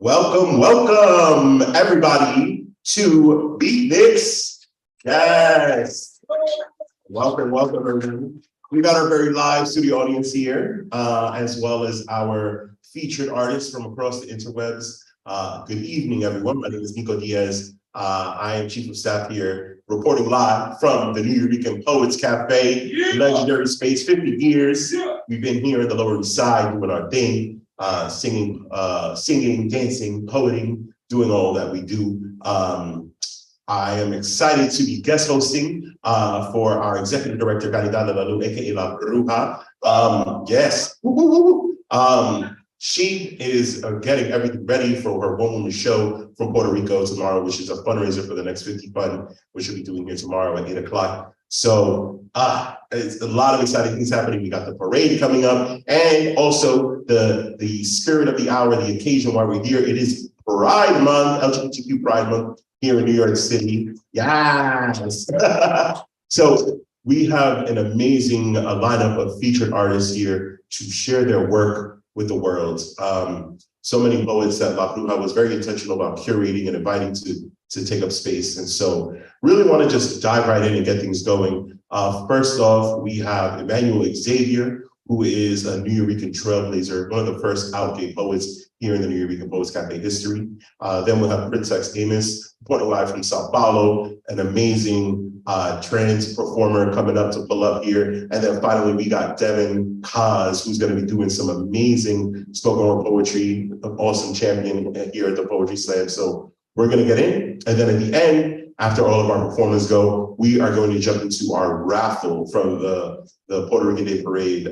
Welcome, welcome, everybody, to BEATNIX. Yes. Welcome, welcome, everyone. We got our very live studio audience here, as well as our featured artists from across the interwebs. Good evening, everyone. My name is Nicco Diaz. I am Chief of Staff here, reporting live from the Nuyorican Poets Cafe, legendary space, 50 years. We've been here in the Lower East Side doing our thing. Singing, dancing, poeting, doing all that we do. I am excited to be guest hosting for our executive director, Caridad Lalu, aka La Bruja. Yes. She is getting everything ready for her one-woman show from Puerto Rico tomorrow, which is a fundraiser for the Next 50 Fund, which she'll be doing here tomorrow at 8 o'clock. So it's a lot of exciting things happening. We got the parade coming up, and also the spirit of the hour, the occasion why we're here. It is Pride Month, LGBTQ Pride Month here in New York City. Yes. So we have an amazing lineup of featured artists here to share their work with the world. So many poets that La Bruja was very intentional about curating and inviting to take up space. And so really want to just dive right in and get things going. First off, we have Emanuel Xavier, who is a Nuyorican trailblazer, one of the first out gay poets here in the Nuyorican Poets Cafe history. Then we'll have Princex Aimis, reporting live from Sao Paulo, an amazing trans performer coming up to pull up here. And then finally, we got Devin Koz, who's going to be doing some amazing spoken word poetry, an awesome champion here at the Poetry Slam. So we're going to get in. And then at the end, after all of our performances go, we are going to jump into our raffle from the Puerto Rican Day Parade,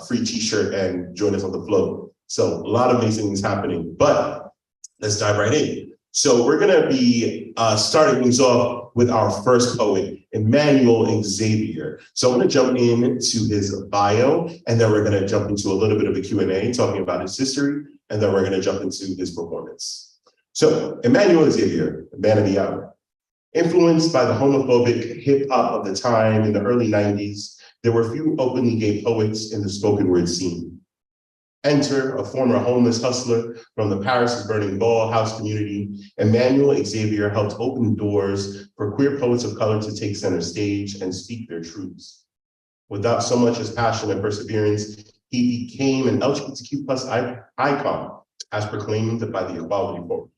free t-shirt and join us on the float. So a lot of amazing things happening, but let's dive right in. So we're going to be starting things off with our first poet, Emanuel Xavier. So I'm going to jump into his bio, and then we're going to jump into a little bit of a Q&A talking about his history, and then we're going to jump into his performance. So Emanuel Xavier, man of the hour. Influenced by the homophobic hip hop of the time in the early 90s, there were few openly gay poets in the spoken word scene. Enter a former homeless hustler from the Paris is Burning Ball house community, Emanuel Xavier helped open doors for queer poets of color to take center stage and speak their truths. Without so much as passion and perseverance, he became an LGBTQ plus icon, as proclaimed by the Equality Forum.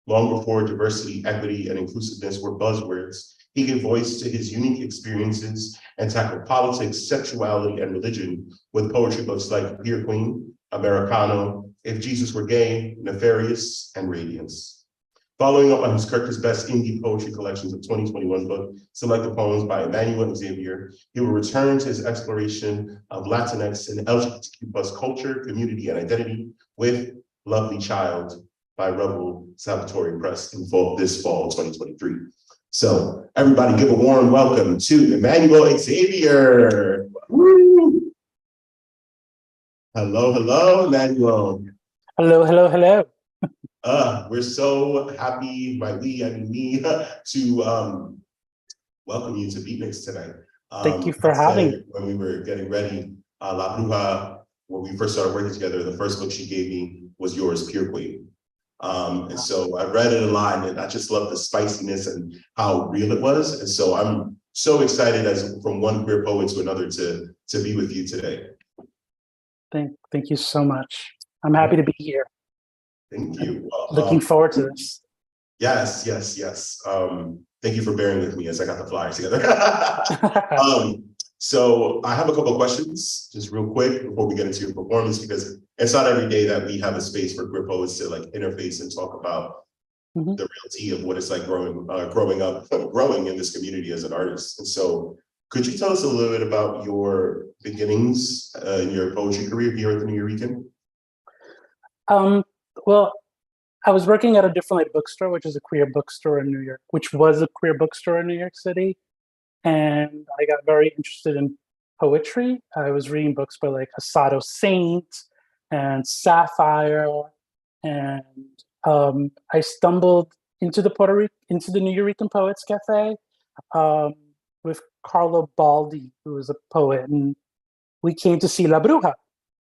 Long before diversity, equity, and inclusiveness were buzzwords, he gave voice to his unique experiences and tackled politics, sexuality, and religion with poetry books like Dear Queen, Americano, If Jesus Were Gay, Nefarious, and Radiance. Following up on his Kirkus Best Indie Poetry Collections of 2021 book, Selected Poems by Emanuel Xavier, he will return to his exploration of Latinx and LGBTQ plus culture, community, and identity with Lovely Child by Rebel Salvatore Press this fall 2023. So everybody give a warm welcome to Emanuel Xavier. Woo! Hello, hello, Emanuel. Hello, hello, hello. We're so happy, by we, I mean me, to welcome you to BEATNIX tonight. Thank you for having me. When we were getting ready, La Bruja, when we first started working together, the first book she gave me was yours, Pure Queen. And so I read it a lot, and I just love the spiciness and how real it was. And so I'm so excited as from one queer poet to another to be with you today. Thank you so much. I'm happy to be here. Thank you. Looking forward to this. Yes, yes, yes. Thank you for bearing with me as I got the flyers together. So I have a couple of questions, just real quick, before we get into your performance, because it's not every day that we have a space for queer poets to like interface and talk about the reality of what it's like growing in this community as an artist. And so could you tell us a little bit about your beginnings in your poetry career here at the Nuyorican? Well, I was working at a Different Light bookstore, which is a queer bookstore in New York, which was a queer bookstore in New York City. And I got very interested in poetry. I was reading books by like Asado Saint and Sapphire, and I stumbled into the Nuyorican Poets Cafe with Carlo Baldi, who was a poet, and we came to see La Bruja.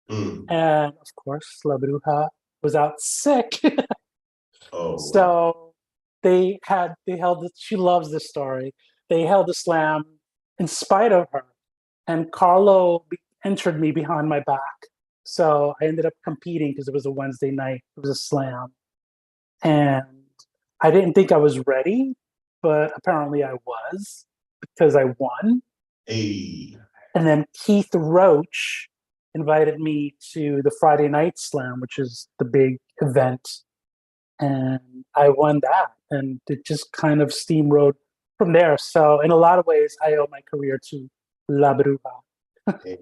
And of course, La Bruja was out sick. Oh, wow. So they held it. She loves this story. They held the slam in spite of her, and Carlo entered me behind my back. So I ended up competing because it was a Wednesday night. It was a slam, and I didn't think I was ready, but apparently I was because I won. Hey. And then Keith Roach invited me to the Friday Night Slam, which is the big event, and I won that, and it just kind of steamrolled from there. So in a lot of ways, I owe my career to La Bruja. Hey,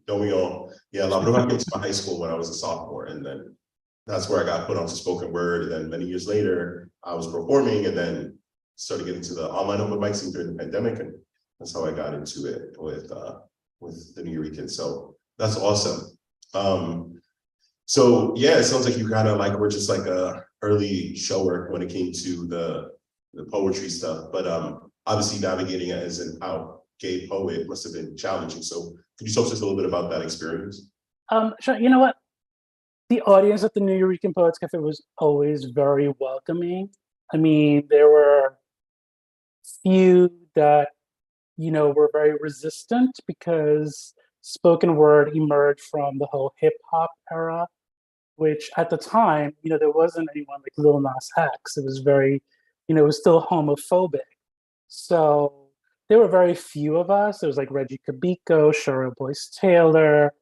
don't we all? Yeah, La Bruja came to my high school when I was a sophomore, and then that's where I got put onto spoken word. And then many years later, I was performing, and then started getting to the online open mic scene during the pandemic, and that's how I got into it with the Nuyorican. So that's awesome. So yeah, it sounds like you kind of like were just like a early shower when it came to the poetry stuff, but obviously navigating it as an out gay poet must have been challenging. So could you talk to us a little bit about that experience? Sure. You know what? The audience at the Nuyorican Poets Cafe was always very welcoming. I mean, there were few that, were very resistant because spoken word emerged from the whole hip hop era, which at the time, there wasn't anyone like Lil Nas X. It was very, it was still homophobic. So there were very few of us. There was like Reggie Kabiko, Cheryl Boyce Taylor,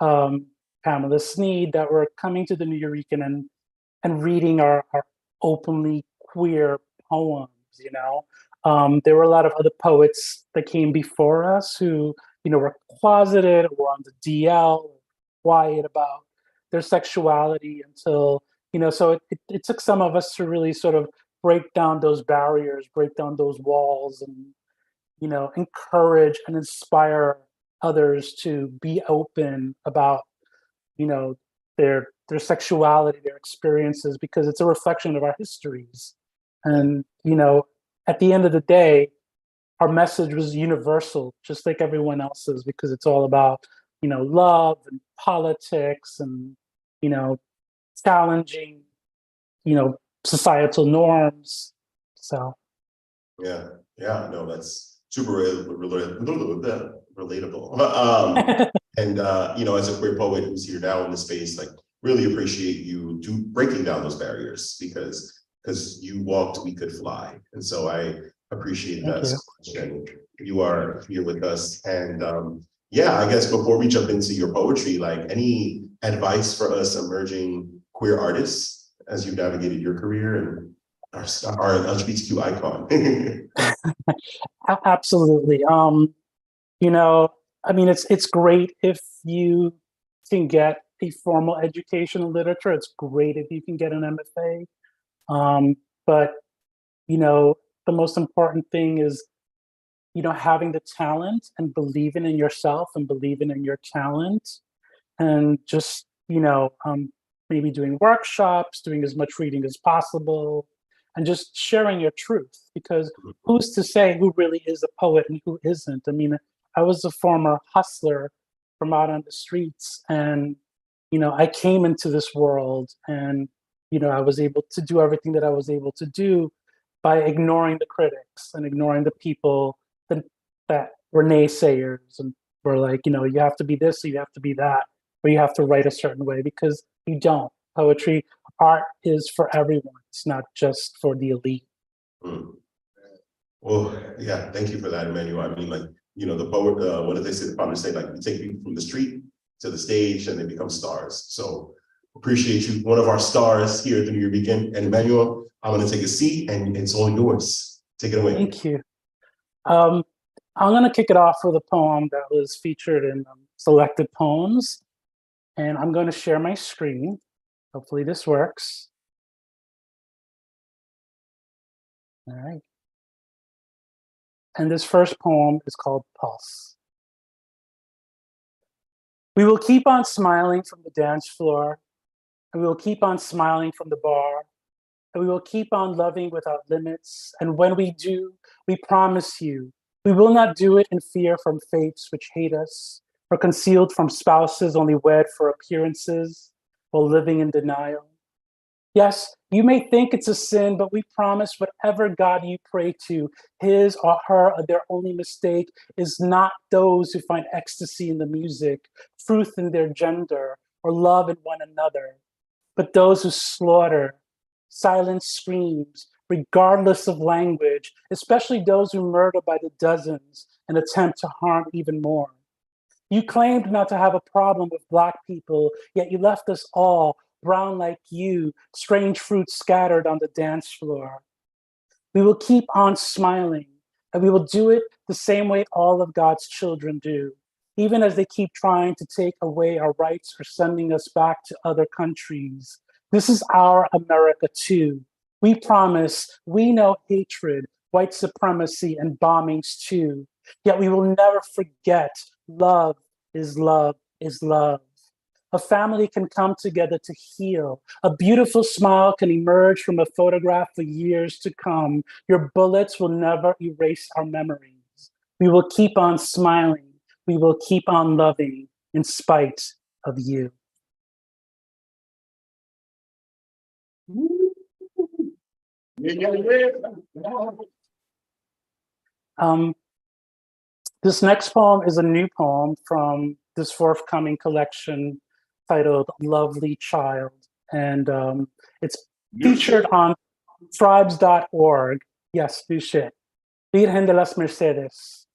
Pamela Sneed that were coming to the Nuyorican and reading our openly queer poems, there were a lot of other poets that came before us who, were closeted or on the DL, quiet about their sexuality until, so it took some of us to really sort of break down those barriers, break down those walls, and, encourage and inspire others to be open about, their sexuality, their experiences, because it's a reflection of our histories. And, at the end of the day, our message was universal, just like everyone else's, because it's all about, love and politics and, challenging, societal norms. So. Yeah, no, that's super relatable. And as a queer poet who's here now in the space, like really appreciate you breaking down those barriers because you walked, we could fly. And so I appreciate that so much. And you are here with us. And I guess before we jump into your poetry, like any advice for us emerging queer artists as you navigated your career and are an LGBTQ icon? Absolutely. It's great if you can get a formal education in literature. It's great if you can get an MFA. But the most important thing is, having the talent and believing in yourself and believing in your talent, and just, maybe doing workshops, doing as much reading as possible, and just sharing your truth, because who's to say who really is a poet and who isn't? I mean, I was a former hustler from out on the streets, and, I came into this world and, I was able to do everything that I was able to do by ignoring the critics and ignoring the people that were naysayers and were like, you have to be this, or you have to be that, or you have to write a certain way, because you don't. Poetry, art is for everyone. It's not just for the elite. Well, yeah, thank you for that, Emanuel. I mean, like, the poet, what did they say? The founders say, like, you take people from the street to the stage and they become stars. So appreciate you, one of our stars here at the Nuyorican. And Emanuel, I'm going to take a seat and it's all yours. Take it away. Thank you. I'm going to kick it off with a poem that was featured in Selected Poems. And I'm going to share my screen. Hopefully this works. All right. And this first poem is called Pulse. We will keep on smiling from the dance floor, and we will keep on smiling from the bar, and we will keep on loving without limits. And when we do, we promise you, we will not do it in fear from fates which hate us, or concealed from spouses only wed for appearances, while living in denial. Yes, you may think it's a sin, but we promise whatever God you pray to, his or her or their only mistake is not those who find ecstasy in the music, truth in their gender, or love in one another, but those who slaughter, silent screams, regardless of language, especially those who murder by the dozens and attempt to harm even more. You claimed not to have a problem with Black people, yet you left us all, brown like you, strange fruit scattered on the dance floor. We will keep on smiling, and we will do it the same way all of God's children do, even as they keep trying to take away our rights or sending us back to other countries. This is our America too. We promise we know hatred, white supremacy, and bombings too. Yet we will never forget love is love is love. A family can come together to heal. A beautiful smile can emerge from a photograph for years to come. Your bullets will never erase our memories. We will keep on smiling. We will keep on loving in spite of you. This next poem is a new poem from this forthcoming collection titled Lovely Child. And it's featured on tribes.org. Yes, new shit. Virgen de las Mercedes.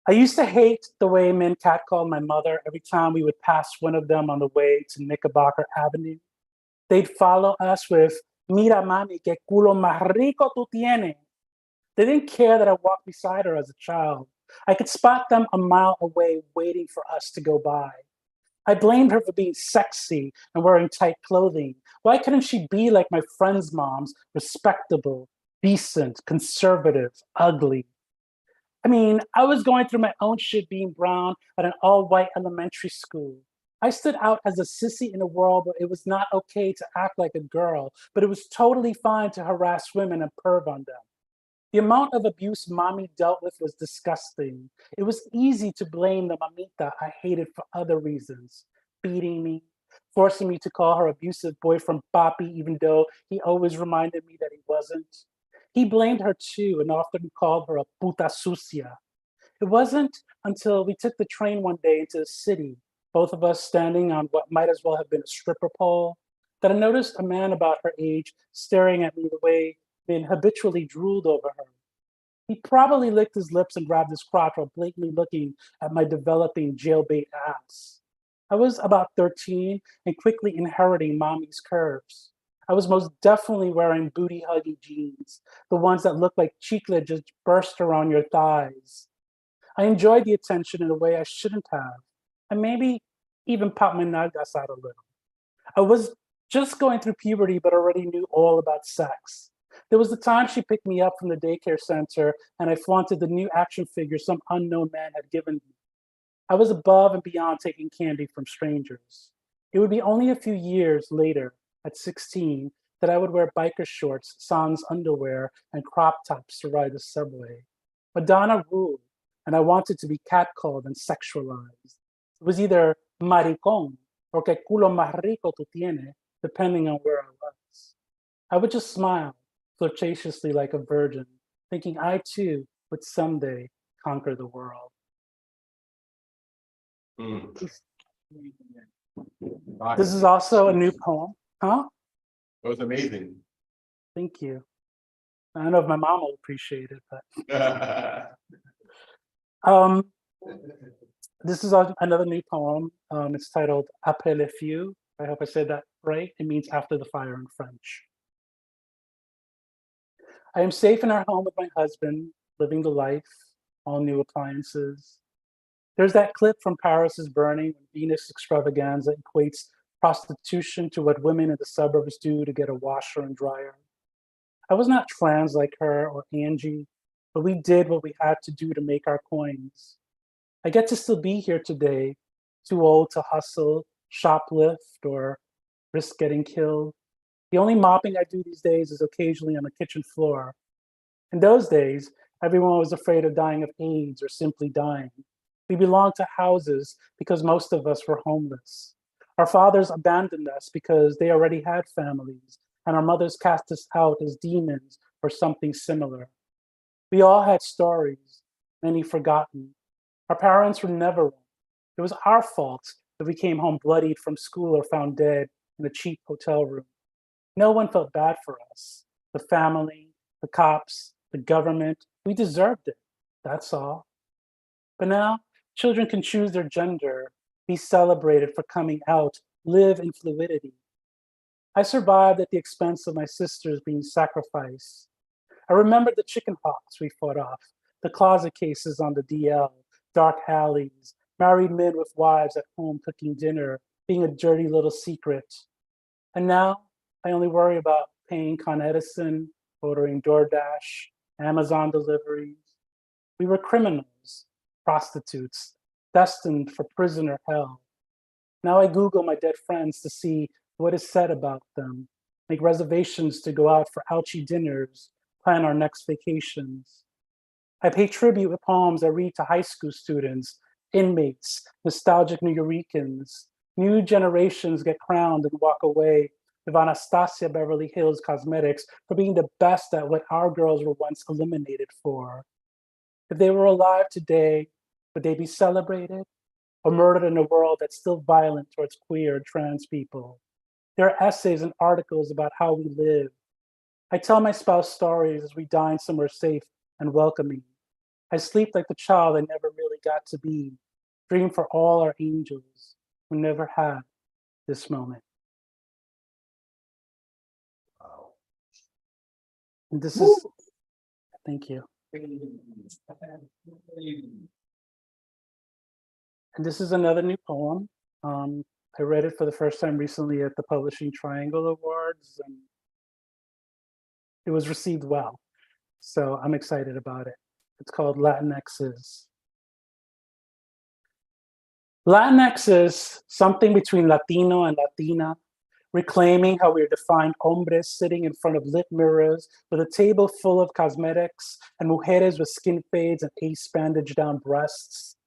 I used to hate the way men catcalled my mother every time we would pass one of them on the way to Knickerbocker Avenue. They'd follow us with, mira mami, que culo más rico tú tienes. They didn't care that I walked beside her as a child. I could spot them a mile away waiting for us to go by. I blamed her for being sexy and wearing tight clothing. Why couldn't she be like my friends' moms, respectable, decent, conservative, ugly? I mean, I was going through my own shit being brown at an all-white elementary school. I stood out as a sissy in a world where it was not okay to act like a girl, but it was totally fine to harass women and perv on them. The amount of abuse mommy dealt with was disgusting. It was easy to blame the mamita I hated for other reasons. Beating me, forcing me to call her abusive boyfriend papi, even though he always reminded me that he wasn't. He blamed her too and often called her a puta sucia. It wasn't until we took the train one day into the city, both of us standing on what might as well have been a stripper pole, that I noticed a man about her age staring at me the way men habitually drooled over her. He probably licked his lips and grabbed his crotch while blatantly looking at my developing jailbait ass. I was about 13 and quickly inheriting mommy's curves. I was most definitely wearing booty-hugging jeans, the ones that look like chicle just burst around your thighs. I enjoyed the attention in a way I shouldn't have, and maybe even popped my nalgas out a little. I was just going through puberty, but already knew all about sex. There was the time she picked me up from the daycare center and I flaunted the new action figure some unknown man had given me. I was above and beyond taking candy from strangers. It would be only a few years later, at 16, that I would wear biker shorts, sans underwear, and crop tops to ride the subway. Madonna ruled, and I wanted to be catcalled and sexualized. It was either maricón or que culo más rico tú tienes, depending on where I was. I would just smile, flirtatiously like a virgin, thinking I too would someday conquer the world. This is also a new poem. Huh? That was amazing. Thank you. I don't know if my mom will appreciate it, but this is another new poem. It's titled Après le feu. I hope I said that right. It means after the fire in French. I am safe in our home with my husband, living the life, all new appliances. There's that clip from Paris is Burning when Venus extravaganza equates prostitution to what women in the suburbs do to get a washer and dryer. I was not trans like her or Angie, but we did what we had to do to make our coins. I get to still be here today, too old to hustle, shoplift, or risk getting killed. The only mopping I do these days is occasionally on the kitchen floor. In those days, everyone was afraid of dying of AIDS or simply dying. We belonged to houses because most of us were homeless. Our fathers abandoned us because they already had families, and our mothers cast us out as demons or something similar. We all had stories, many forgotten. Our parents were never wrong. It was our fault that we came home bloodied from school or found dead in a cheap hotel room. No one felt bad for us. The family, the cops, the government, we deserved it. That's all. But now, children can choose their gender, be celebrated for coming out, live in fluidity. I survived at the expense of my sisters being sacrificed. I remember the chicken pox we fought off, the closet cases on the DL, dark alleys, married men with wives at home cooking dinner, being a dirty little secret. And now I only worry about paying Con Edison, ordering DoorDash, Amazon deliveries. We were criminals, prostitutes, destined for prisoner hell. Now I Google my dead friends to see what is said about them, make reservations to go out for ouchy dinners, plan our next vacations. I pay tribute with poems I read to high school students, inmates, nostalgic Nuyoricans. New generations get crowned and walk away with Anastasia Beverly Hills Cosmetics for being the best at what our girls were once eliminated for. If they were alive today, would they be celebrated or murdered in a world that's still violent towards queer and trans people? There are essays and articles about how we live. I tell my spouse stories as we dine somewhere safe and welcoming. I sleep like the child I never really got to be, dream for all our angels who never had this moment. Wow. And this is, thank you. And this is another new poem. I read it for the first time recently at the Publishing Triangle Awards, and it was received well. So I'm excited about it. It's called Latinx's. Latinx is something between Latino and Latina, reclaiming how we are defined hombres sitting in front of lit mirrors with a table full of cosmetics and mujeres with skin fades and ace bandaged down breasts.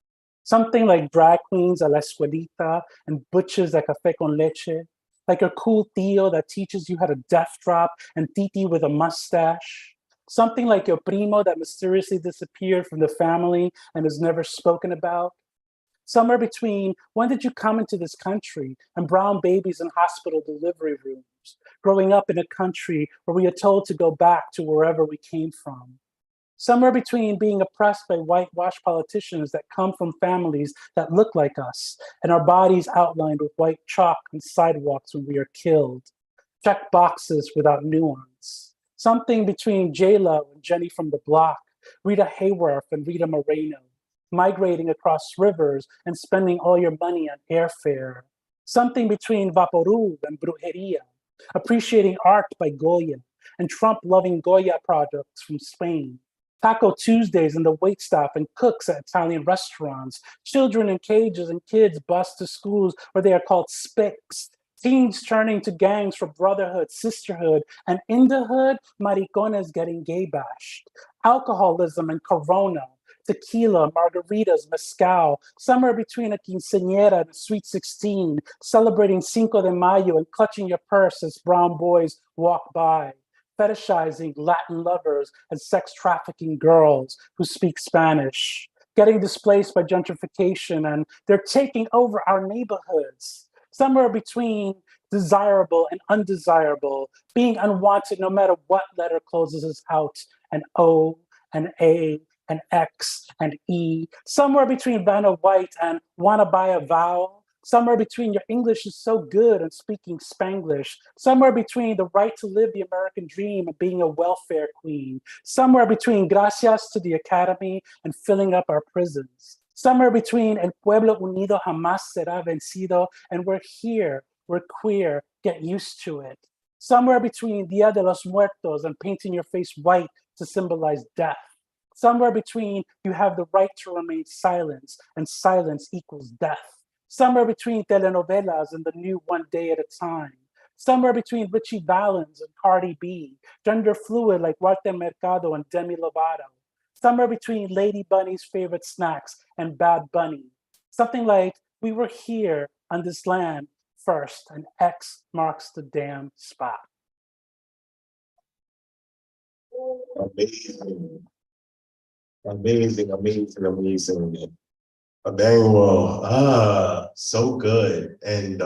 Something like drag queens a la escuelita and butches a café con leche, like a cool tío that teaches you how to death drop and titi with a mustache. Something like your primo that mysteriously disappeared from the family and is never spoken about. Somewhere between when did you come into this country and brown babies in hospital delivery rooms, growing up in a country where we are told to go back to wherever we came from. Somewhere between being oppressed by whitewashed politicians that come from families that look like us and our bodies outlined with white chalk on sidewalks when we are killed. Check boxes without nuance. Something between J-Lo and Jenny from the Block, Rita Hayworth and Rita Moreno, migrating across rivers and spending all your money on airfare. Something between Vaporub and Brujeria, appreciating art by Goya, and Trump loving Goya products from Spain. Taco Tuesdays and the waitstaff and cooks at Italian restaurants, children in cages and kids bused to schools where they are called spics, teens turning to gangs for brotherhood, sisterhood, and in the hood, maricones getting gay bashed. Alcoholism and Corona, tequila, margaritas, mezcal, somewhere between a quinceañera and a sweet 16, celebrating Cinco de Mayo and clutching your purse as brown boys walk by. Fetishizing Latin lovers and sex trafficking girls who speak Spanish, getting displaced by gentrification, and they're taking over our neighborhoods. Somewhere between desirable and undesirable, being unwanted no matter what letter closes us out, an O, an A, an X, and E. Somewhere between Vanna White and wanna buy a vowel. Somewhere between your English is so good and speaking Spanglish. Somewhere between the right to live the American dream and being a welfare queen. Somewhere between gracias to the academy and filling up our prisons. Somewhere between el pueblo unido jamás será vencido and we're here, we're queer, get used to it. Somewhere between Dia de los Muertos and painting your face white to symbolize death. Somewhere between you have the right to remain silent and silence equals death. Somewhere between telenovelas and the new One Day at a Time. Somewhere between Richie Valens and Cardi B, gender fluid like Walter Mercado and Demi Lovato. Somewhere between Lady Bunny's favorite snacks and Bad Bunny. Something like, we were here on this land first, and X marks the damn spot. Amazing. Amazing, amazing, amazing. Emanuel, so good. And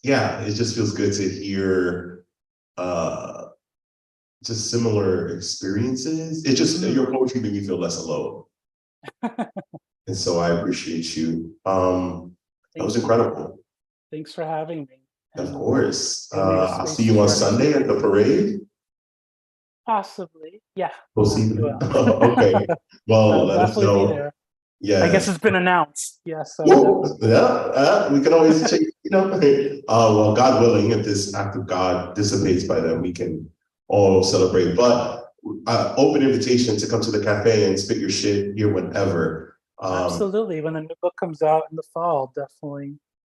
yeah, it just feels good to hear just similar experiences. It just, your poetry made me feel less alone. And so I appreciate you. That was incredible. Thanks for having me. Of course. I'll see you on Sunday at the parade. Possibly, yeah. We'll see. Okay. Well, let us know. Be there. Yeah. I guess it's been announced. Yes. Yeah. We can always check. Well, God willing, if this act of God dissipates by then, we can all celebrate. But open invitation to come to the cafe and spit your shit here whenever. Absolutely. When the new book comes out in the fall, definitely.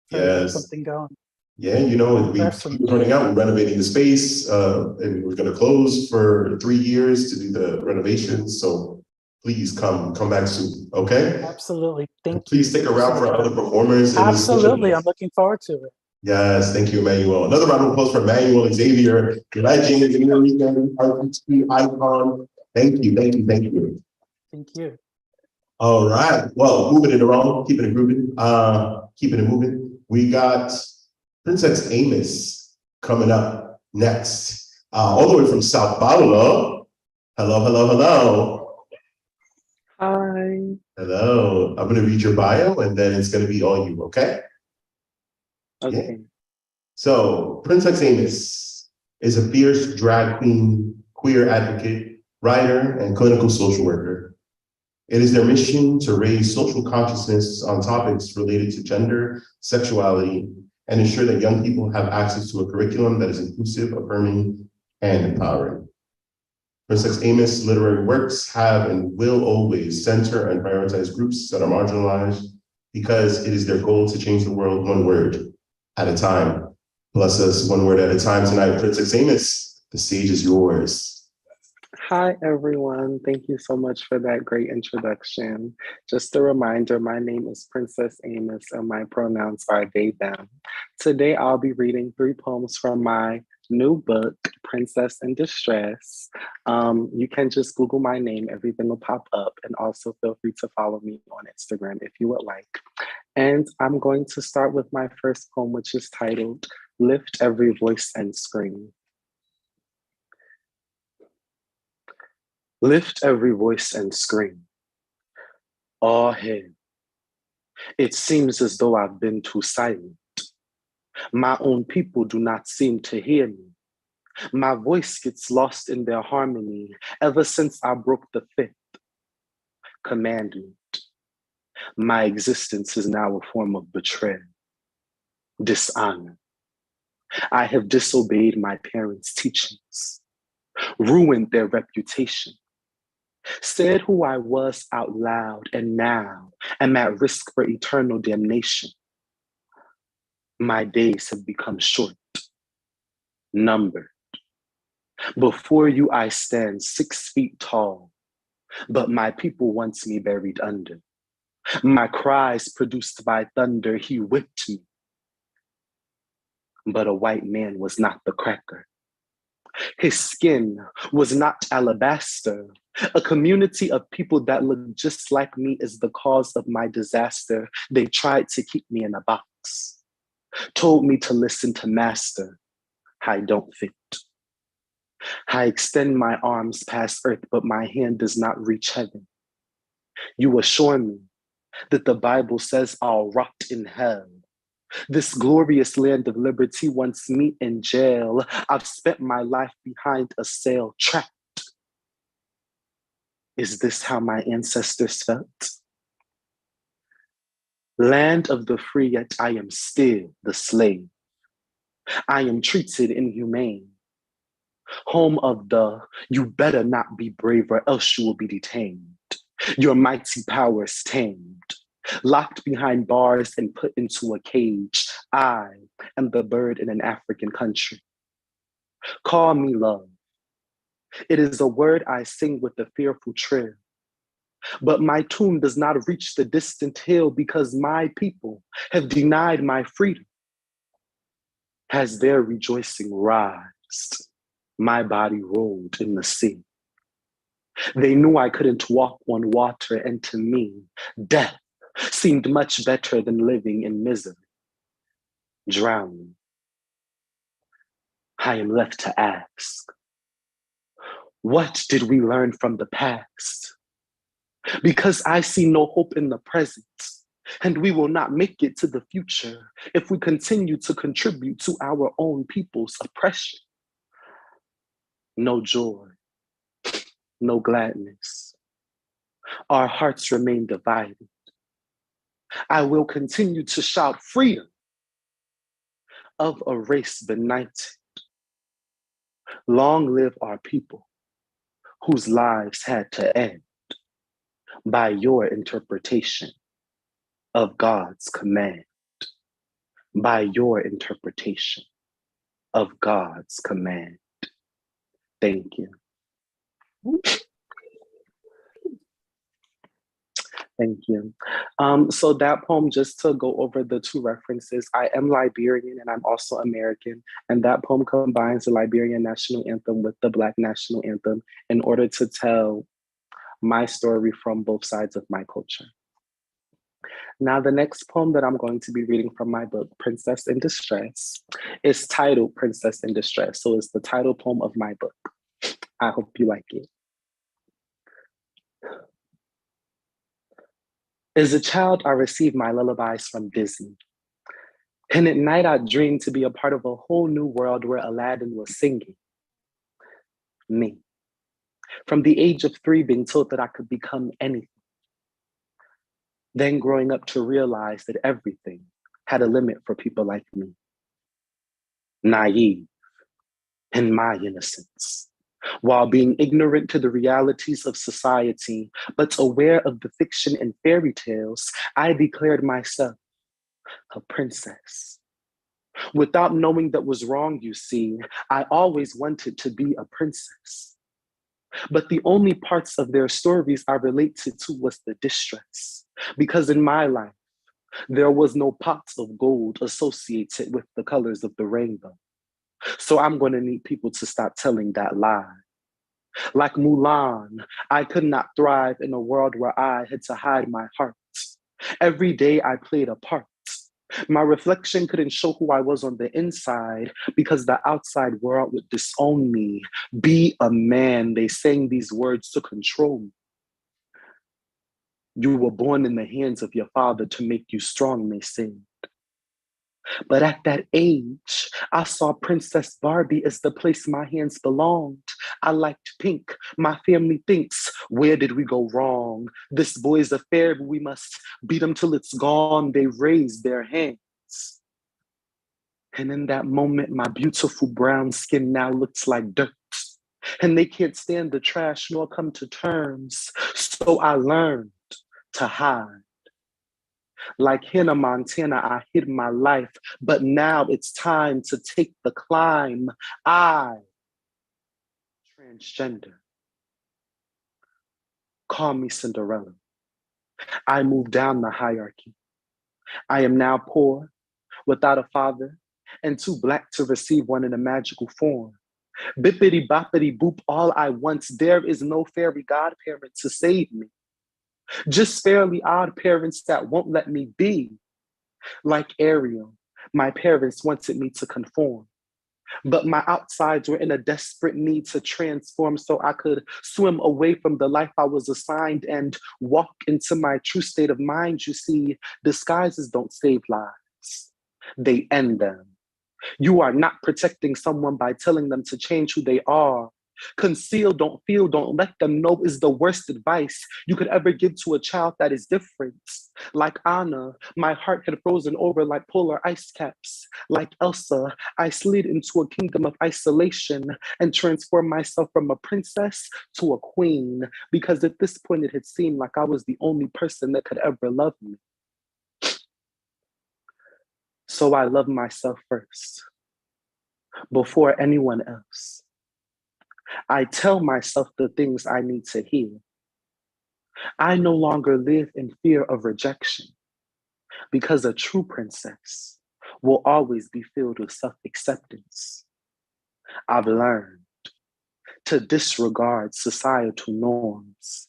Get something going. Yeah, we're running out. We're renovating the space, and we're going to close for 3 years to do the renovations. So please come back soon. Okay. Absolutely. Thank you. Please stick around for other performers. Absolutely. I'm looking forward to it. Yes, thank you, Emanuel. Another round of applause for Emanuel Xavier, legend, Nuyorican RPG icon. Thank you. Thank you. All right. Well, moving it along, keeping it moving. We got Princex Aimis coming up next, all the way from Sao Paulo. Hello. Hi. Hello. I'm going to read your bio, and then it's going to be all you, okay? Okay. Yeah. So, Princex Aimis is a fierce drag queen, queer advocate, writer, and clinical social worker. It is their mission to raise social consciousness on topics related to gender, sexuality, and ensure that young people have access to a curriculum that is inclusive, affirming, and empowering. Princex Aimis' literary works have and will always center and prioritize groups that are marginalized because it is their goal to change the world one word at a time. Bless us one word at a time tonight. Princex Aimis, the stage is yours. Hi, everyone. Thank you so much for that great introduction. Just a reminder, my name is Princex Aimis and my pronouns are they, them. Today, I'll be reading 3 poems from my new book, Princess in Distress. You can just Google my name, everything will pop up, and also feel free to follow me on Instagram if you would like. And I'm going to start with my first poem, which is titled, Lift Every Voice and Scream. Lift every voice and scream. All hail. It seems as though I've been too silent. My own people do not seem to hear me. My voice gets lost in their harmony ever since I broke the 5th commandment. My existence is now a form of betrayal, dishonor. I have disobeyed my parents' teachings, ruined their reputation, said who I was out loud, and now am at risk for eternal damnation. My days have become short, numbered. Before you I stand 6 feet tall, but my people wants me buried under. My cries produced by thunder, he whipped me. But a white man was not the cracker. His skin was not alabaster. A community of people that look just like me is the cause of my disaster. They tried to keep me in a box, told me to listen to master. I don't fit. I extend my arms past earth, but my hand does not reach heaven. You assure me that the Bible says I'll rot in hell. This glorious land of liberty wants me in jail. I've spent my life behind a sail, trapped. Is this how my ancestors felt? Land of the free, yet I am still the slave. I am treated inhumane. Home of the, you better not be brave or else you will be detained. Your mighty powers tamed. Locked behind bars and put into a cage. I am the bird in an African country. Call me love. It is a word I sing with a fearful trill. But my tomb does not reach the distant hill because my people have denied my freedom. As their rejoicing rised, my body rolled in the sea. They knew I couldn't walk on water, and to me, death seemed much better than living in misery. Drowning, I am left to ask, what did we learn from the past? Because I see no hope in the present, and we will not make it to the future if we continue to contribute to our own people's oppression. No joy, no gladness. Our hearts remain divided. I will continue to shout freedom of a race benighted. Long live our people whose lives had to end by your interpretation of God's command. By your interpretation of God's command. Thank you. Thank you. So that poem, just to go over the two references, I am Liberian and I'm also American. And that poem combines the Liberian national anthem with the Black national anthem in order to tell my story from both sides of my culture. Now, the next poem that I'm going to be reading from my book, Princess in Distress, is titled Princess in Distress. So it's the title poem of my book. I hope you like it. As a child, I received my lullabies from Disney. And at night, I dreamed to be a part of a whole new world where Aladdin was singing. Me. From the age of 3, being told that I could become anything. Then growing up to realize that everything had a limit for people like me. Naive in my innocence, while being ignorant to the realities of society, but aware of the fiction and fairy tales, I declared myself a princess. Without knowing that was wrong, you see, I always wanted to be a princess. But the only parts of their stories I related to was the distress, because in my life, there was no pots of gold associated with the colors of the rainbow. So I'm going to need people to stop telling that lie. Like Mulan, I could not thrive in a world where I had to hide my heart. Every day I played a part. My reflection couldn't show who I was on the inside because the outside world would disown me. Be a man, they sang these words to control me. You were born in the hands of your father to make you strong, they said. But at that age, I saw Princess Barbie as the place my hands belonged. I liked pink. My family thinks, where did we go wrong? This boy's a fairy, we must beat him till it's gone. They raised their hands. And in that moment, my beautiful brown skin now looks like dirt. And they can't stand the trash nor come to terms. So I learned to hide. Like Hannah Montana, I hid my life, but now it's time to take the climb. I, transgender, call me Cinderella. I moved down the hierarchy. I am now poor, without a father, and too Black to receive one in a magical form. Bippity boppity boop, all I want. There is no fairy godparent to save me. Just fairly odd parents that won't let me be. Like Ariel, my parents wanted me to conform. But my outsides were in a desperate need to transform so I could swim away from the life I was assigned and walk into my true state of mind. You see, disguises don't save lives. They end them. You are not protecting someone by telling them to change who they are. Conceal, don't feel, don't let them know is the worst advice you could ever give to a child that is different. Like Anna, my heart had frozen over like polar ice caps. Like Elsa, I slid into a kingdom of isolation and transformed myself from a princess to a queen, because at this point it had seemed like I was the only person that could ever love me. So I love myself first, before anyone else. I tell myself the things I need to hear. I no longer live in fear of rejection because a true princess will always be filled with self-acceptance. I've learned to disregard societal norms.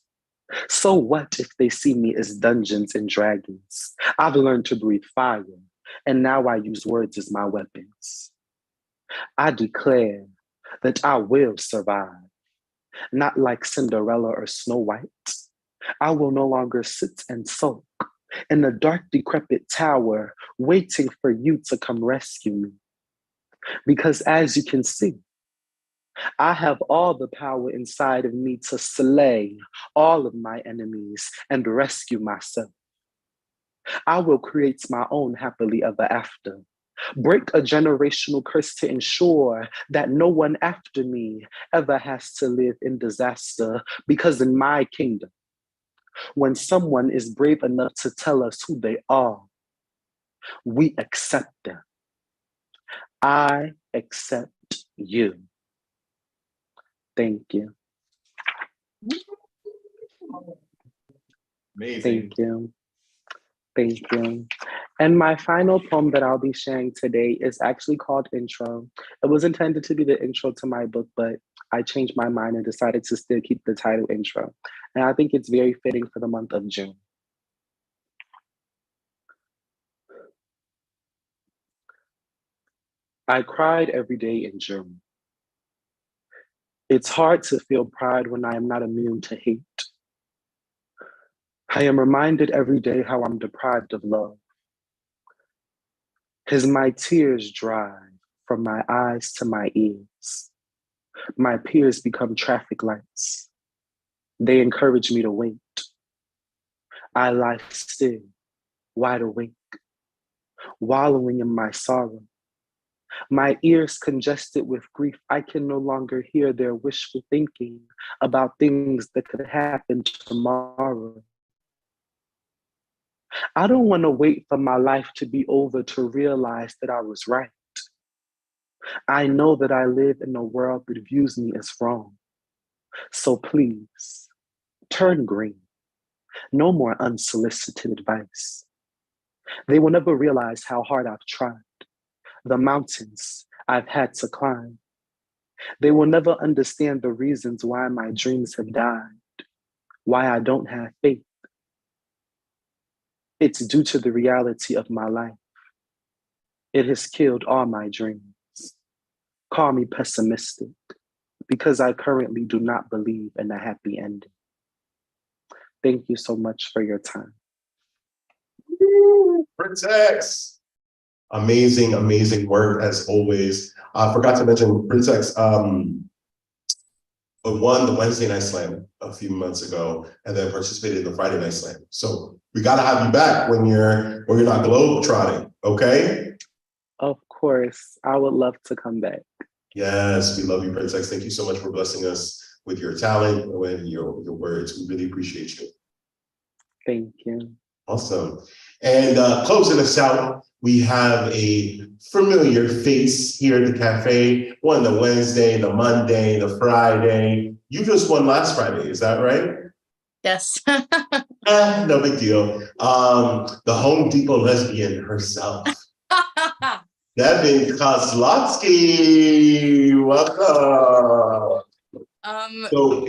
So what if they see me as Dungeons and Dragons? I've learned to breathe fire, and now I use words as my weapons. I declare that I will survive, not like Cinderella or Snow White. I will no longer sit and sulk in a dark, decrepit tower, waiting for you to come rescue me. Because as you can see, I have all the power inside of me to slay all of my enemies and rescue myself. I will create my own happily ever after, break a generational curse to ensure that no one after me ever has to live in disaster, because in my kingdom, when someone is brave enough to tell us who they are, we accept them. I accept you. Thank you. Amazing. Thank you. Thank you. And my final poem that I'll be sharing today is actually called Intro. It was intended to be the intro to my book, but I changed my mind and decided to still keep the title Intro. And I think it's very fitting for the month of June. I cried every day in June. It's hard to feel pride when I am not immune to hate. I am reminded every day how I'm deprived of love. As my tears dry from my eyes to my ears, my peers become traffic lights. They encourage me to wait. I lie still, wide awake, wallowing in my sorrow. My ears congested with grief, I can no longer hear their wishful thinking about things that could happen tomorrow. I don't want to wait for my life to be over to realize that I was right. I know that I live in a world that views me as wrong. So please, turn green. No more unsolicited advice. They will never realize how hard I've tried, the mountains I've had to climb. They will never understand the reasons why my dreams have died, why I don't have faith. It's due to the reality of my life. It has killed all my dreams. Call me pessimistic, because I currently do not believe in a happy ending. Thank you so much for your time. Princex. Amazing, amazing work as always. I forgot to mention Princex won the Wednesday Night Slam a few months ago, and then participated in the Friday Night Slam. So we got to have you back when you're not globetrotting, okay? Of course, I would love to come back. Yes, we love you, Princex. Thank you so much for blessing us with your talent and with your words. We really appreciate you. Thank you. Awesome. And closing us out, we have a familiar face here at the cafe. Won the Wednesday, the Monday, the Friday. You just won last Friday, is that right? Yes. No big deal. The Home Depot lesbian herself. Devin Koz. Welcome. So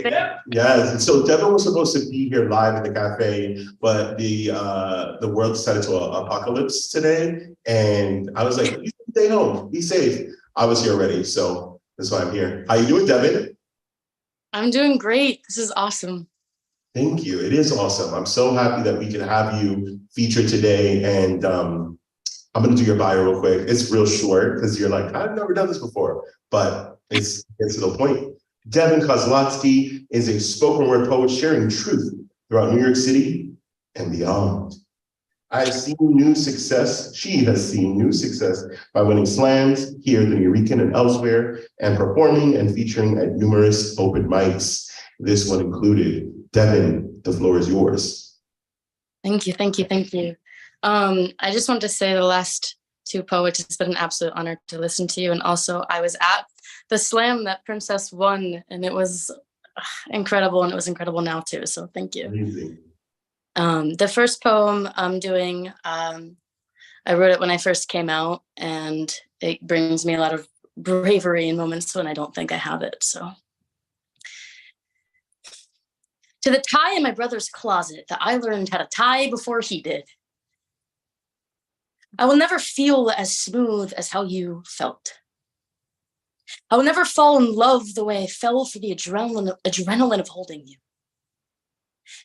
yes, so Devin was supposed to be here live at the cafe, but the world decided to apocalypse today, and I was like, "You stay home, be safe." I was here already, so that's why I'm here. How you doing, Devin? I'm doing great. This is awesome. Thank you. It is awesome. I'm so happy that we can have you featured today, and I'm gonna do your bio real quick. It's real short because you're like, I've never done this before, but it's to the point. Devin Koz is a spoken word poet sharing truth throughout New York City and beyond. I've seen new success. She has seen new success by winning slams here, the Nuyorican and elsewhere, and performing and featuring at numerous open mics. This one included. Devin, the floor is yours. Thank you, thank you, thank you. I just want to say the last two poets, it's been an absolute honor to listen to you. And also I was at the slam that Princess won, and it was incredible, and it was incredible now too. So thank you. Amazing. The first poem I'm doing, I wrote it when I first came out, and it brings me a lot of bravery in moments when I don't think I have it. So, to the tie in my brother's closet that I learned how to tie before he did. I will never feel as smooth as how you felt. I will never fall in love the way I fell for the adrenaline of holding you.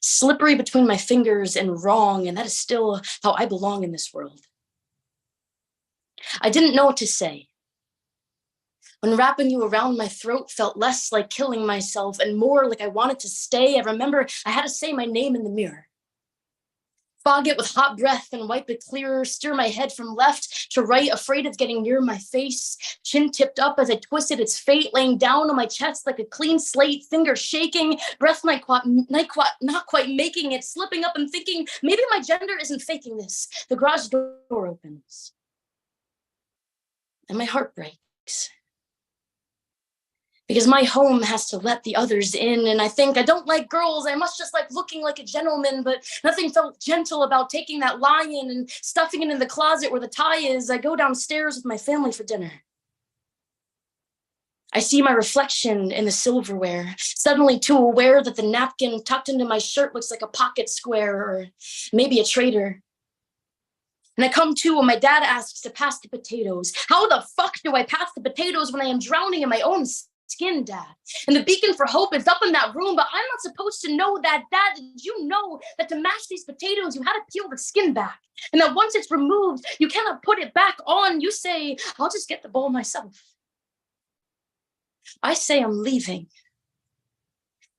Slippery between my fingers and wrong, and that is still how I belong in this world. I didn't know what to say. When wrapping you around my throat felt less like killing myself and more like I wanted to stay, I remember I had to say my name in the mirror. Fog it with hot breath and wipe it clearer, steer my head from left to right, afraid of getting near my face, chin tipped up as I twisted its fate, laying down on my chest like a clean slate, fingers shaking, breath not quite making it, slipping up and thinking, maybe my gender isn't faking this. The garage door opens, and my heart breaks. Because my home has to let the others in, and I think I don't like girls, I must just like looking like a gentleman, but nothing felt gentle about taking that lion and stuffing it in the closet where the tie is. I go downstairs with my family for dinner. I see my reflection in the silverware, suddenly too aware that the napkin tucked into my shirt looks like a pocket square or maybe a traitor. And I come to when my dad asks to pass the potatoes. How the fuck do I pass the potatoes when I am drowning in my own skin, Dad? And the beacon for hope is up in that room, but I'm not supposed to know that. Dad, did you know that to mash these potatoes, you had to peel the skin back? And that once it's removed, you cannot put it back on. You say, I'll just get the bowl myself. I say, I'm leaving.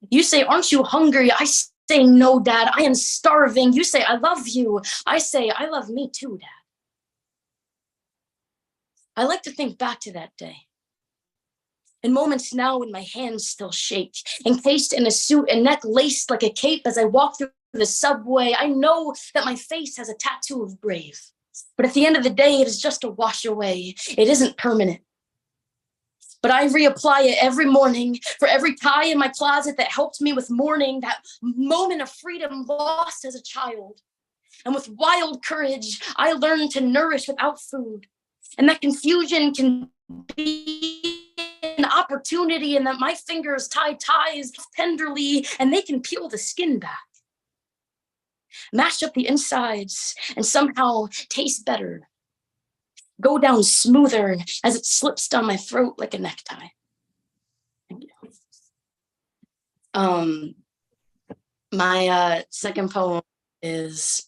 You say, aren't you hungry? I say, no, Dad, I am starving. You say, I love you. I say, I love me too, Dad. I like to think back to that day. In moments now when my hands still shake, encased in a suit and neck laced like a cape as I walk through the subway, I know that my face has a tattoo of brave. But at the end of the day, it is just a wash away. It isn't permanent. But I reapply it every morning for every tie in my closet that helped me with mourning, that moment of freedom lost as a child. And with wild courage, I learned to nourish without food. And that confusion can be an opportunity, and that my fingers tie ties tenderly and they can peel the skin back, mash up the insides, and somehow taste better, go down smoother as it slips down my throat like a necktie. Thank you. My second poem is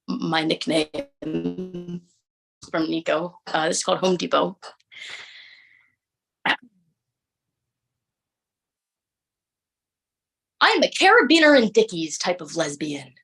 my nickname from Nicco. It's called Home Depot. I am a carabiner and Dickies type of lesbian.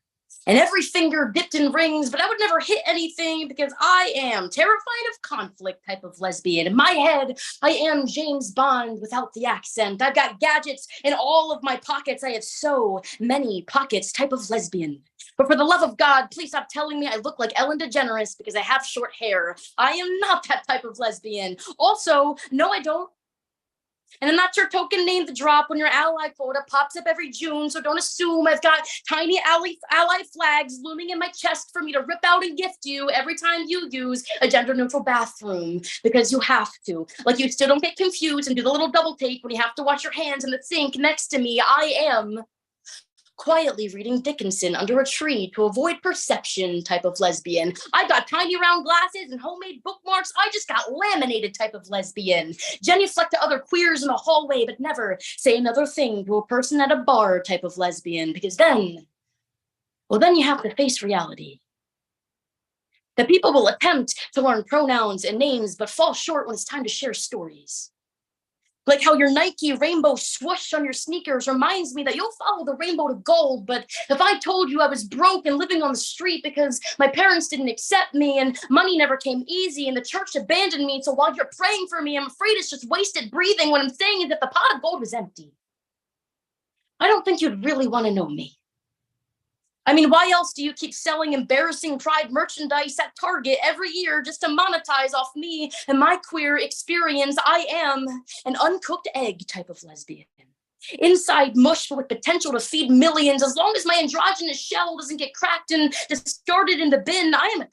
And every finger dipped in rings, but I would never hit anything because I am terrified of conflict type of lesbian. In my head, I am James Bond without the accent. I've got gadgets in all of my pockets. I have so many pockets type of lesbian. But for the love of God, please stop telling me I look like Ellen DeGeneres because I have short hair. I am not that type of lesbian. Also, no, I don't. And I'm not your token name to drop when your ally quota pops up every June, so don't assume I've got tiny ally flags looming in my chest for me to rip out and gift you every time you use a gender-neutral bathroom, because you have to. Like, you still don't get confused and do the little double take when you have to wash your hands in the sink next to me. I am quietly reading Dickinson under a tree to avoid perception type of lesbian. I got tiny round glasses and homemade bookmarks. I just got laminated type of lesbian. Genuflect to other queers in the hallway, but never say another thing to a person at a bar type of lesbian, because then, well, then you have to face reality. That people will attempt to learn pronouns and names, but fall short when it's time to share stories. Like how your Nike rainbow swoosh on your sneakers reminds me that you'll follow the rainbow to gold. But if I told you I was broke and living on the street because my parents didn't accept me and money never came easy and the church abandoned me, so while you're praying for me, I'm afraid it's just wasted breathing, what I'm saying is that the pot of gold was empty. I don't think you'd really want to know me. I mean, why else do you keep selling embarrassing pride merchandise at Target every year just to monetize off me and my queer experience? I am an uncooked egg type of lesbian. Inside mush with potential to feed millions. As long as my androgynous shell doesn't get cracked and discarded in the bin, I am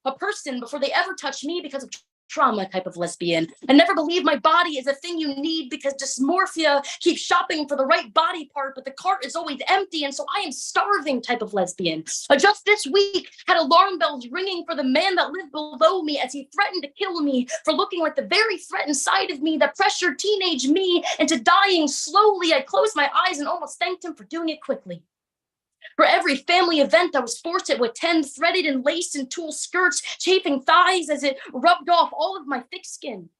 a person before they ever touch me because of trauma type of lesbian. I never believe my body is a thing you need because dysmorphia keeps shopping for the right body part, but the cart is always empty, and so I am starving type of lesbian. Just this week had alarm bells ringing for the man that lived below me as he threatened to kill me for looking like the very threat inside of me that pressured teenage me into dying slowly. I closed my eyes and almost thanked him for doing it quickly. For every family event I was forced to attend, threaded and laced in tulle skirts, chafing thighs as it rubbed off all of my thick skin.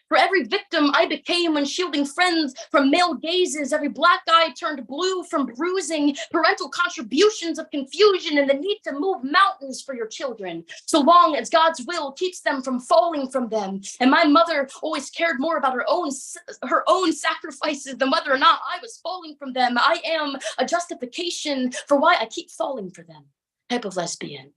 For every victim I became when shielding friends from male gazes, every black eye turned blue from bruising, parental contributions of confusion, and the need to move mountains for your children, so long as God's will keeps them from falling from them. And my mother always cared more about her own sacrifices than whether or not I was falling from them. I am a justification for why I keep falling for them, type of lesbian.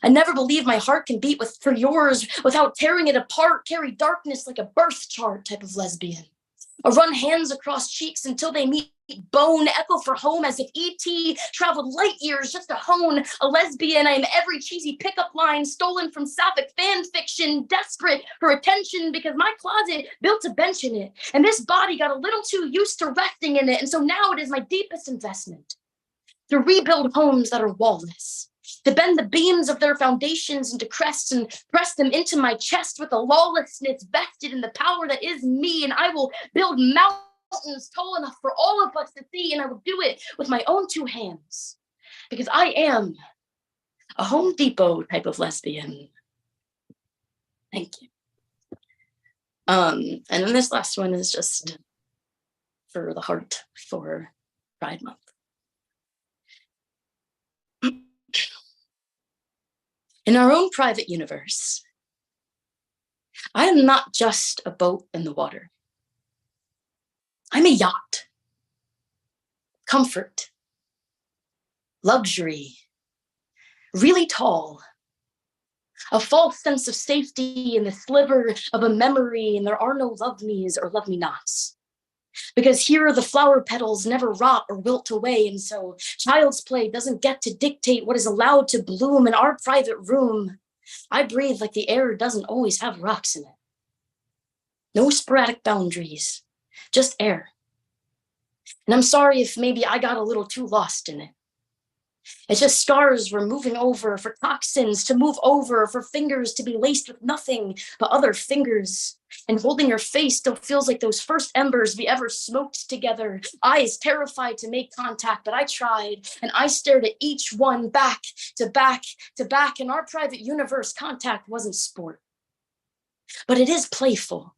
I never believe my heart can beat for yours without tearing it apart, carry darkness like a birth chart type of lesbian. Or run hands across cheeks until they meet bone, echo for home as if E.T. traveled light years just to hone a lesbian. I am every cheesy pickup line stolen from sapphic fan fiction, desperate for attention because my closet built a bench in it, and this body got a little too used to resting in it, and so now it is my deepest investment to rebuild homes that are wallless, to bend the beams of their foundations into crests and press them into my chest with a lawlessness vested in the power that is me. And I will build mountains tall enough for all of us to see, and I will do it with my own two hands because I am a Home Depot type of lesbian. Thank you. And then this last one is just for the heart for Pride Month. In our own private universe, I am not just a boat in the water. I'm a yacht. Comfort, luxury, really tall, a false sense of safety in the sliver of a memory, and there are no love me's or love me nots. Because here the flower petals never rot or wilt away, and so child's play doesn't get to dictate what is allowed to bloom in our private room. I breathe like the air doesn't always have rocks in it. No sporadic boundaries, just air. And I'm sorry if maybe I got a little too lost in it. It's just scars we're moving over, for toxins to move over, for fingers to be laced with nothing but other fingers. And holding your face still feels like those first embers we ever smoked together. Eyes terrified to make contact, but I tried, and I stared at each one back to back to back. In our private universe, contact wasn't sport, but it is playful.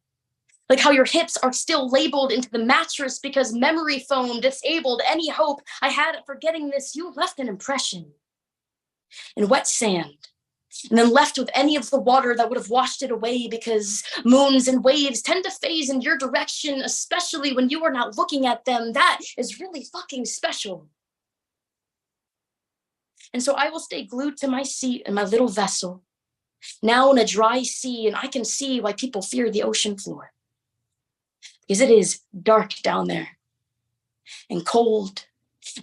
Like how your hips are still labeled into the mattress because memory foam disabled any hope I had at forgetting this. You left an impression in wet sand, and then left with any of the water that would have washed it away, because moons and waves tend to phase in your direction, especially when you are not looking at them. That is really fucking special. And so I will stay glued to my seat in my little vessel, now in a dry sea, and I can see why people fear the ocean floor. Because it is dark down there and cold,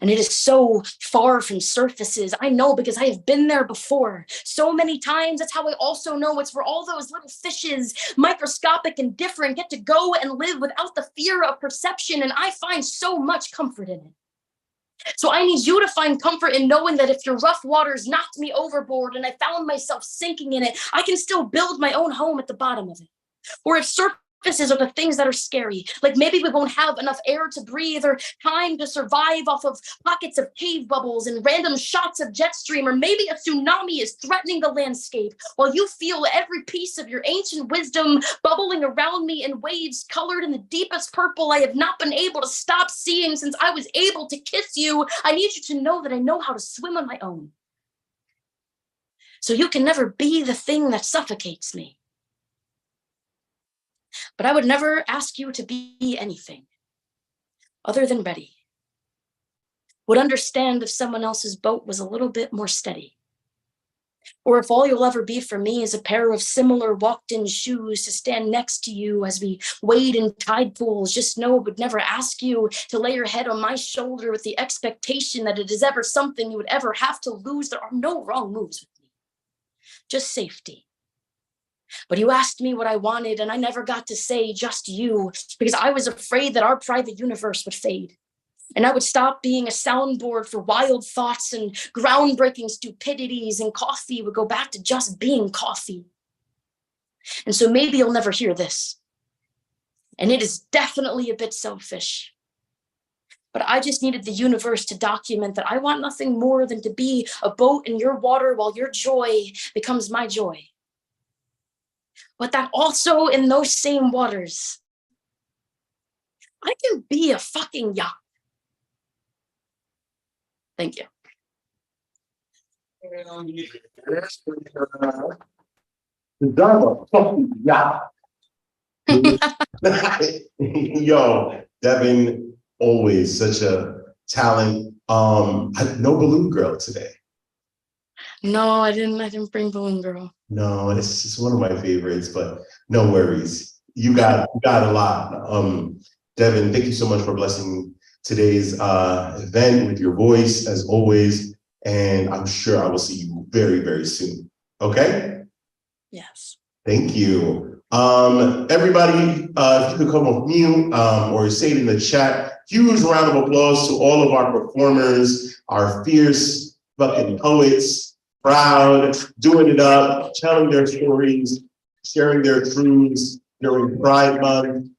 and it is so far from surfaces. I know because I have been there before so many times. That's how I also know it's where all those little fishes, microscopic and different, get to go and live without the fear of perception, and I find so much comfort in it. So I need you to find comfort in knowing that if your rough waters knocked me overboard and I found myself sinking in it, I can still build my own home at the bottom of it. Or if surfaces are the things that are scary, like maybe we won't have enough air to breathe or time to survive off of pockets of cave bubbles and random shots of jet stream, or maybe a tsunami is threatening the landscape while you feel every piece of your ancient wisdom bubbling around me in waves colored in the deepest purple I have not been able to stop seeing since I was able to kiss you. I need you to know that I know how to swim on my own. So you can never be the thing that suffocates me. But I would never ask you to be anything other than ready. would understand if someone else's boat was a little bit more steady. Or if all you'll ever be for me is a pair of similar walked-in shoes to stand next to you as we wade in tide pools, just know I would never ask you to lay your head on my shoulder with the expectation that it is ever something you would ever have to lose. There are no wrong moves with me, just safety. But you asked me what I wanted, and I never got to say just you, because I was afraid that our private universe would fade. And I would stop being a soundboard for wild thoughts and groundbreaking stupidities, and coffee would go back to just being coffee. And so maybe you'll never hear this. And it is definitely a bit selfish. But I just needed the universe to document that I want nothing more than to be a boat in your water while your joy becomes my joy. But that also in those same waters, I can be a fucking yacht. Thank you. Yo, Devin, always such a talent. No balloon girl today. No, I didn't bring Balloon Girl. No, it's just one of my favorites, but no worries. You got a lot. Devin, thank you so much for blessing today's event with your voice, as always. And I'm sure I will see you very, very soon. Okay? Yes. Thank you. Everybody, if you could come off mute or say it in the chat, huge round of applause to all of our performers, our fierce fucking poets, proud, doing it up, telling their stories, sharing their truths during Pride Month.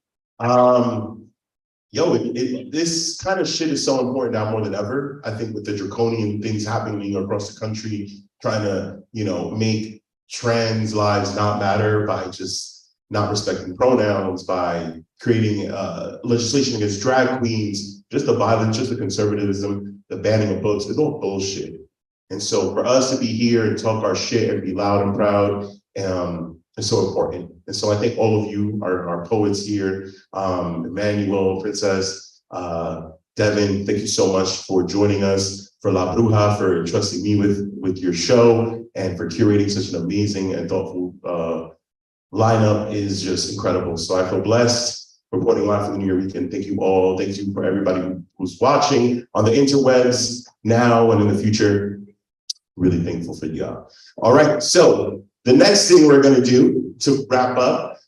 This kind of shit is so important now more than ever. I think with the draconian things happening across the country, trying to, make trans lives not matter by just not respecting pronouns, by creating legislation against drag queens, just the violence, just the conservatism, the banning of books, it's all bullshit. And so for us to be here and talk our shit and be loud and proud is so important. And so I thank all of you, our poets here, Emanuel, Princex, Devin, thank you so much for joining us, for La Bruja, for entrusting me with your show, and for curating such an amazing and thoughtful lineup is just incredible. So I feel blessed. Reporting live from the Nuyorican. Thank you all. Thank you for everybody who's watching on the interwebs now and in the future. Really thankful for y'all. All right, so the next thing we're going to do to wrap up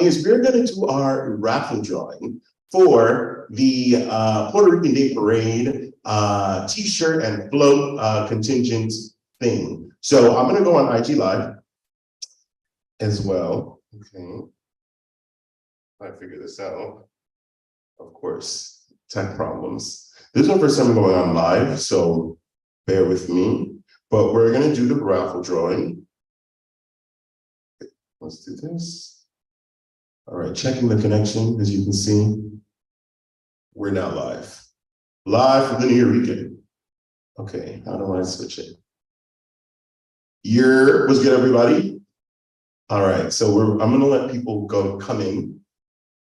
is we're going to do our raffle drawing for the Puerto Rican Day Parade t-shirt and float contingent thing. So I'm going to go on IG Live as well. Okay. I figure this out. Of course, tech problems. This is my first time going on live, so bear with me. But we're going to do the raffle drawing. Let's do this. All right, checking the connection. As you can see, we're now live. Live from the Nuyorican. Okay, how do I switch it? What's good, everybody? All right, so I'm going to let people come in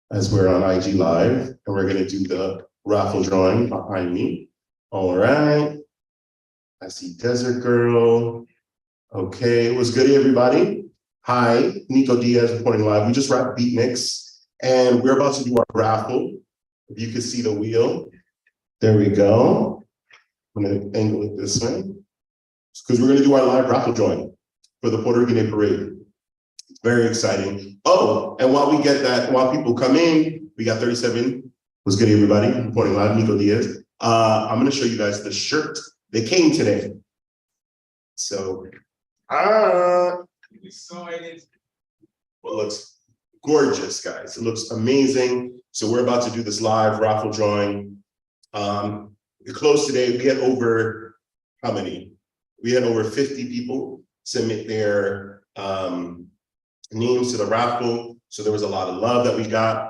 as we're on IG Live, and we're going to do the raffle drawing behind me. All right. I see Desert Girl. Okay, what's good, everybody? Hi, Nicco Diaz reporting live. We just wrapped BEATNIX, and we're about to do our raffle. If you can see the wheel, there we go. I'm gonna angle it this way, because we're gonna do our live raffle drawing for the Puerto Rican Day Parade. Very exciting. Oh, and while we get that, while people come in, we got 37. What's good, everybody? Reporting live, Nicco Diaz. I'm gonna show you guys the shirt. They came today. So, excited. Well, it looks gorgeous, guys. It looks amazing. So we're about to do this live raffle drawing. We closed today. We had over, how many? We had over 50 people submit their names to the raffle. So there was a lot of love that we got.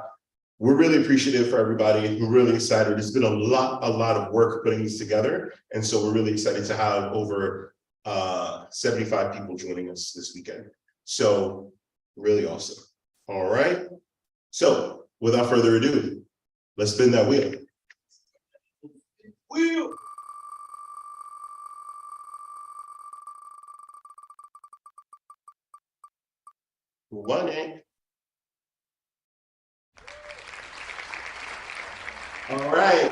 We're really appreciative for everybody. We're really excited. There's been a lot of work putting this together. And so we're really excited to have over 75 people joining us this weekend. So really awesome. All right. So without further ado, let's spin that wheel. Who won it? All right,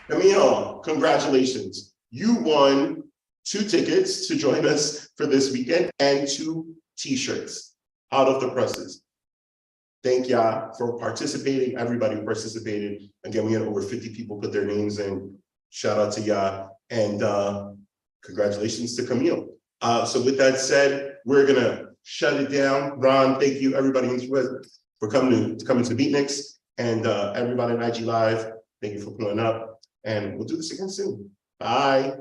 Camille, congratulations. You won 2 tickets to join us for this weekend and 2 t-shirts out of the presses. Thank y'all for participating, everybody who participated. Again, we had over 50 people put their names in. Shout out to y'all, and congratulations to Camille. So with that said, we're gonna shut it down. Ron, thank you, everybody for coming to BEATniks, and everybody on IG Live, thank you for pulling up, and we'll do this again soon. Bye.